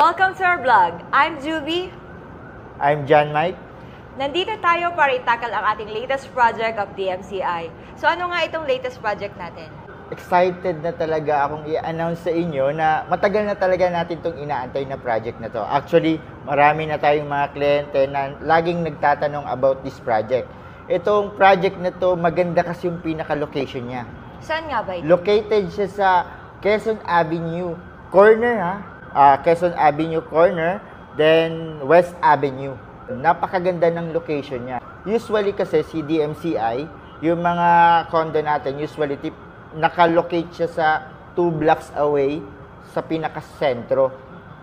Welcome to our vlog. I'm Juby. I'm John Mike. Nandito tayo para itakal ang ating latest project of DMCI. So ano nga itong latest project natin? Excited na talaga akong i-announce sa inyo na matagal na talaga natin itong inaantay na project na to. Actually, marami na tayong mga kliyente na laging nagtatanong about this project. Itong project na to, maganda kasi yung pinaka-location niya. Saan nga ba ito? Located siya sa Quezon Avenue corner, Quezon Avenue corner, then West Avenue. Napakaganda ng location niya. Usually kasi si DMCI, yung mga condo natin, usually nakalocate siya sa 2 blocks away sa pinaka-sentro.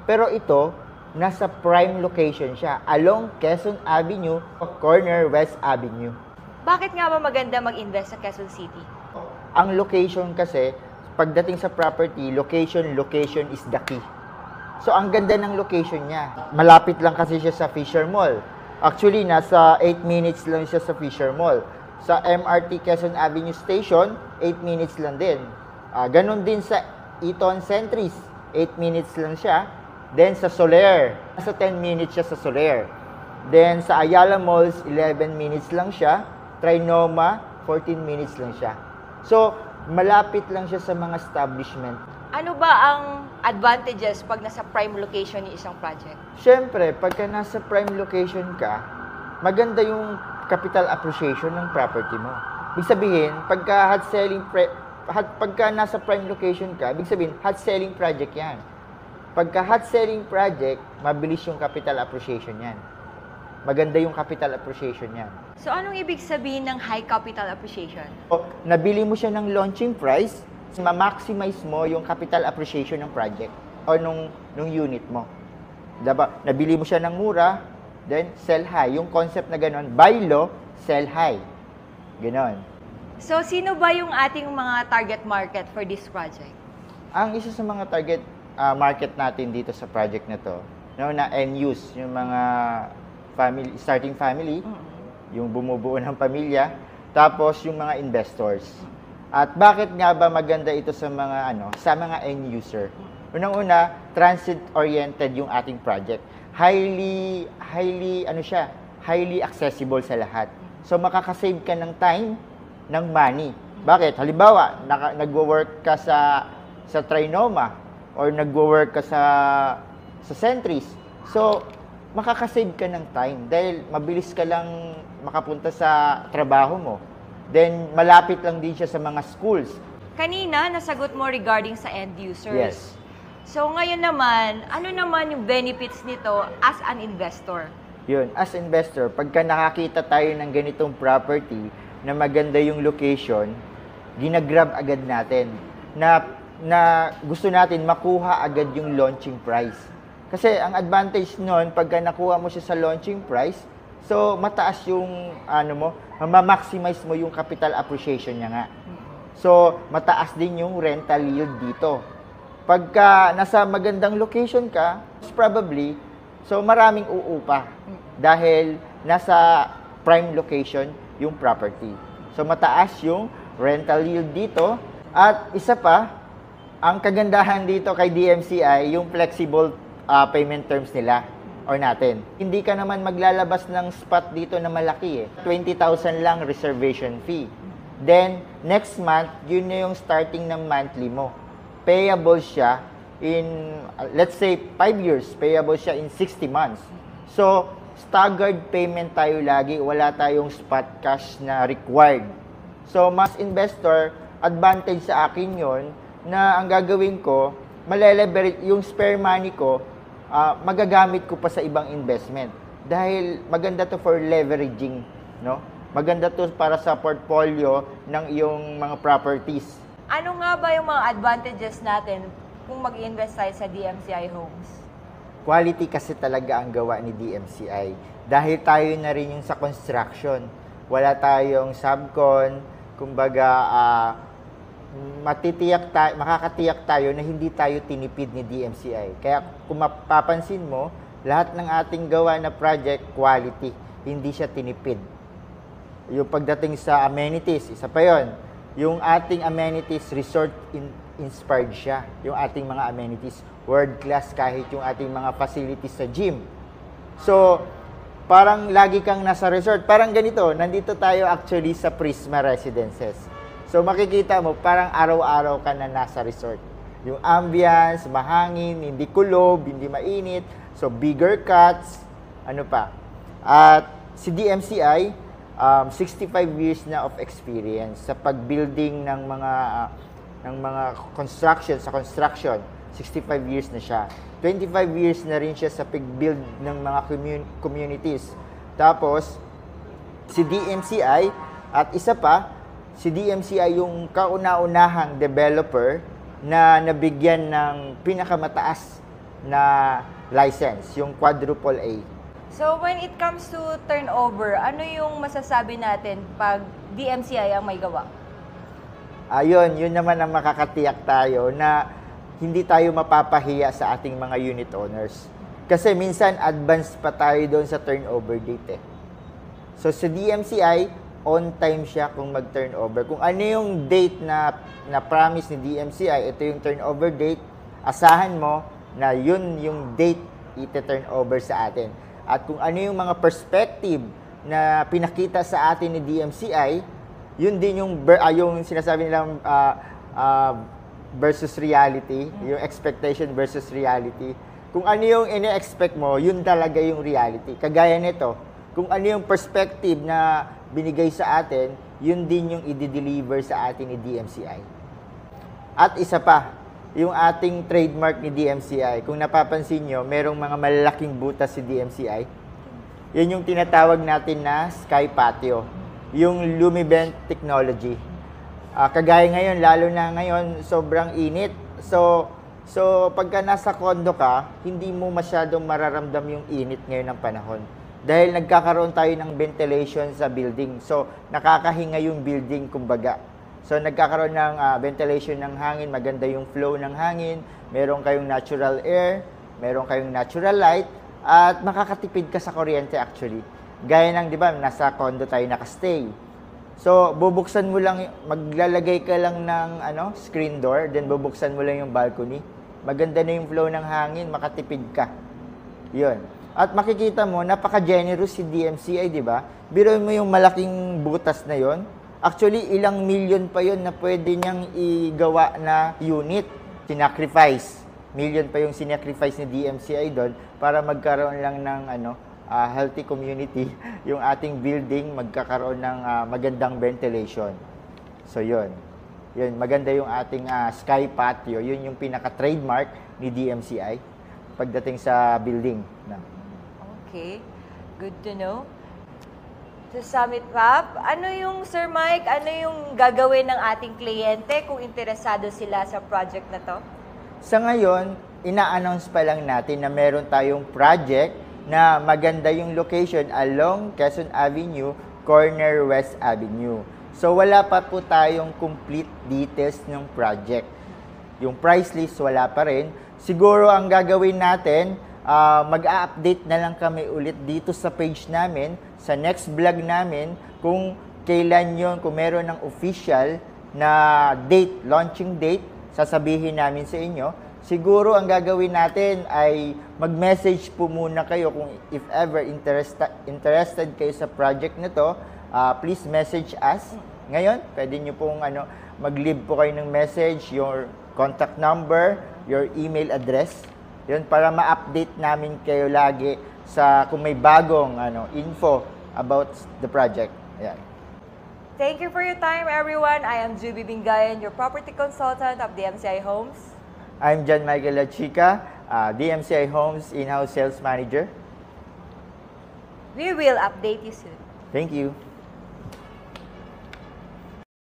Pero ito, nasa prime location siya, along Quezon Avenue, corner West Avenue. Bakit nga ba maganda mag-invest sa Quezon City? Ang location kasi, pagdating sa property, location is the key. So, ang ganda ng location niya. Malapit lang kasi siya sa Fisher Mall. Actually, nasa 8 minutes lang siya sa Fisher Mall. Sa MRT Quezon Avenue Station, 8 minutes lang din. Ganon din sa Eton Centris, 8 minutes lang siya. Then sa Soler, nasa 10 minutes siya sa Soler. Then sa Ayala Malls, 11 minutes lang siya. Trinoma, 14 minutes lang siya. So, malapit lang siya sa mga establishment. Ano ba ang advantages pag nasa prime location ng isang project? Siyempre, pagka nasa prime location ka, maganda yung capital appreciation ng property mo. Ibig sabihin, pagka pagka nasa prime location ka, ibig sabihin, hot selling project yan. Pagka hot selling project, mabilis yung capital appreciation yan. Maganda yung capital appreciation yan. So anong ibig sabihin ng high capital appreciation? O, nabili mo siya ng launching price, ma-maximize mo yung capital appreciation ng project o nung unit mo. Diba? Nabili mo siya ng mura, then sell high. Yung concept na gano'n, buy low, sell high. Ganon. So sino ba yung ating mga target market for this project? Ang isa sa mga target market natin dito sa project na to, na end use, yung mga starting family, yung bumubuo ng pamilya, tapos yung mga investors. At bakit nga ba maganda ito sa mga end user? Unang-una, transit-oriented yung ating project. Highly accessible sa lahat. So makakasave ka ng time, ng money. Bakit? Halimbawa, nagwo-work ka sa Trinoma or nagwo-work ka sa Centris. So, makakasave ka ng time dahil mabilis ka lang makapunta sa trabaho mo. Then, malapit lang din siya sa mga schools. Kanina, nasagot mo regarding sa end users. Yes. So, ngayon naman, ano naman yung benefits nito as an investor? Yun, as investor, pagka nakakita tayo ng ganitong property na maganda yung location, ginagrab agad natin na gusto natin makuha agad yung launching price. Kasi ang advantage nun, pagka nakuha mo siya sa launching price, so mataas yung ma-maximize mo yung capital appreciation niya nga. So mataas din yung rental yield dito. Pagka nasa magandang location ka, probably, so maraming uupa dahil nasa prime location yung property. So mataas yung rental yield dito. At isa pa, ang kagandahan dito kay DMCI, yung flexible payment terms nila or natin. Hindi ka naman maglalabas ng spot dito na malaki 20,000 lang reservation fee. Then, next month, yun na yung starting ng monthly mo. Payable siya in, let's say, 5 years. Payable siya in 60 months. So, staggered payment tayo lagi. Wala tayong spot cash na required. So, mas investor, advantage sa akin yon na ang gagawin ko, maleleverage yung spare money ko, magagamit ko pa sa ibang investment. Dahil maganda to for leveraging, no? Maganda to para sa portfolio ng iyong mga properties. Ano nga ba yung mga advantages natin kung mag-invest tayo sa DMCI Homes? Quality kasi talaga ang gawa ni DMCI. Dahil tayo na rin yung sa construction. Wala tayong subcon, kumbaga, makakatiyak tayo na hindi tayo tinipid ni DMCI. Kaya kung mapapansin mo, lahat ng ating gawa na project, quality. Hindi siya tinipid. Yung pagdating sa amenities, isa pa yon. Yung ating amenities, inspired siya. Yung ating mga amenities, world class kahit yung ating mga facilities sa gym. So, parang lagi kang nasa resort. Parang ganito, nandito tayo actually sa Prisma Residences. So, makikita mo, parang araw-araw ka na nasa resort. Yung ambience, mahangin, hindi kulob, hindi mainit. So, bigger cuts, ano pa. At si DMCI, 65 years na of experience sa pag-building ng mga construction, 65 years na siya. 25 years na rin siya sa pag-build ng mga communities. Tapos, si DMCI, at isa pa, si DMCI yung kauna-unahang developer na nabigyan ng pinakamataas na license, yung quadruple A. So, when it comes to turnover, ano yung masasabi natin pag DMCI ang may gawa? Yun naman ang makakatiyak tayo na hindi tayo mapapahiya sa ating mga unit owners. Kasi minsan, advance pa tayo doon sa turnover date. So, sa DMCI, on time siya kung mag-turnover. Kung ano yung date na promise ni DMCI, ito yung turnover date, asahan mo na yun yung date iti-turnover sa atin. At kung ano yung mga perspective na pinakita sa atin ni DMCI, yun din yung sinasabi nilang versus reality, yung expectation versus reality. Kung ano yung ine-expect mo, yun talaga yung reality. Kagaya nito, kung ano yung perspective na binigay sa atin, yun din yung i-deliver sa atin ni DMCI. At isa pa, yung ating trademark ni DMCI, kung napapansin nyo, merong mga malalaking butas si DMCI. Yan yung tinatawag natin na Sky Patio, yung Lumivent technology. Kagaya ngayon, lalo na ngayon, sobrang init. So pagka nasa condo ka, hindi mo masyadong mararamdam yung init ngayon ng panahon. Dahil nagkakaroon tayo ng ventilation sa building. So, nakakahinga yung building, kumbaga. So, nagkakaroon ng ventilation ng hangin, maganda yung flow ng hangin, meron kayong natural air, meron kayong natural light, at makakatipid ka sa kuryente actually. Gaya ng, di ba, nasa condo tayo nakastay. So, bubuksan mo lang, maglalagay ka lang ng screen door, then bubuksan mo lang yung balcony. Maganda na yung flow ng hangin, makatipid ka. Yun. At makikita mo, napaka-generous si DMCI, di ba? Biruin mo yung malaking butas na yon. Actually, ilang million pa yon na pwede niyang igawa na unit. Sinacrifice. Million pa yung sinacrifice ni DMCI doon para magkaroon lang ng healthy community. Yung ating building magkakaroon ng magandang ventilation. So, yun. Yun, maganda yung ating Sky Patio. Yun yung pinaka-trademark ni DMCI pagdating sa building. Okay, good to know. Sa Summit Map, Sir Mike, ano yung gagawin ng ating kliyente kung interesado sila sa project na to? Sa ngayon, ina-announce pa lang natin na meron tayong project na maganda yung location along Quezon Avenue, corner West Avenue. So, wala pa po tayong complete details ng project. Yung price list, wala pa rin. Siguro ang gagawin natin, mag-a-update na lang kami ulit dito sa page namin, sa next vlog namin, kung kailan yon, kung meron ng official na date, launching date, sasabihin namin sa inyo. Siguro ang gagawin natin ay mag-message po muna kayo kung if ever interested kayo sa project na to, please message us. Ngayon, pwede nyo pong mag-leave po kayo ng message, your contact number, your email address. Yun, para ma-update namin kayo lagi sa kung may bagong info about the project. Ayan. Thank you for your time, everyone. I am Juby Bingayan, your property consultant of DMCI Homes. I'm John Michael Lachica, DMCI Homes in-house sales manager. We will update you soon. Thank you.